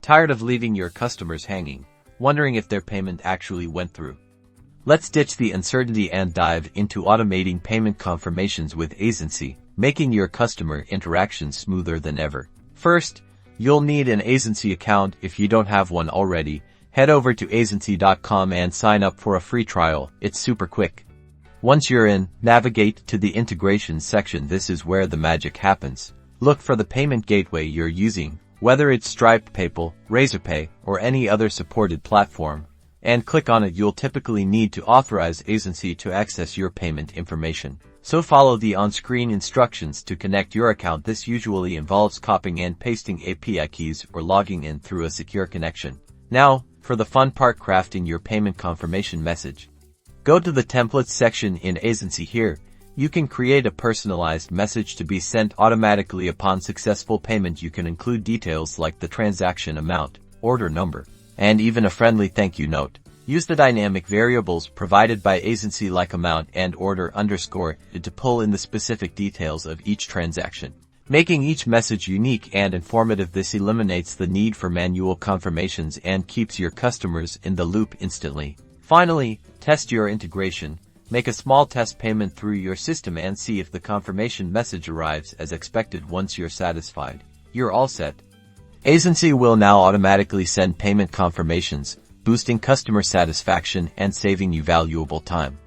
Tired of leaving your customers hanging, wondering if their payment actually went through? Let's ditch the uncertainty and dive into automating payment confirmations with Aisensy, making your customer interactions smoother than ever. First, you'll need an Aisensy account. If you don't have one already, head over to aisensy.com and sign up for a free trial. It's super quick. Once you're in, navigate to the integrations section. This is where the magic happens. Look for the payment gateway you're using, whether it's Stripe, PayPal, Razorpay, or any other supported platform, and click on it. You'll typically need to authorize Aisensy to access your payment information. So follow the on-screen instructions to connect your account. This usually involves copying and pasting API keys or logging in through a secure connection. Now, for the fun part, crafting your payment confirmation message. Go to the templates section in Aisensy. Here, you can create a personalized message to be sent automatically upon successful payment. You can include details like the transaction amount, order number, and even a friendly thank you note. Use the dynamic variables provided by Aisensy like amount and order underscore to pull in the specific details of each transaction, making each message unique and informative. This eliminates the need for manual confirmations and keeps your customers in the loop instantly. Finally, test your integration. Make a small test payment through your system and see if the confirmation message arrives as expected. Once you're satisfied, you're all set. Aisensy will now automatically send payment confirmations, boosting customer satisfaction and saving you valuable time.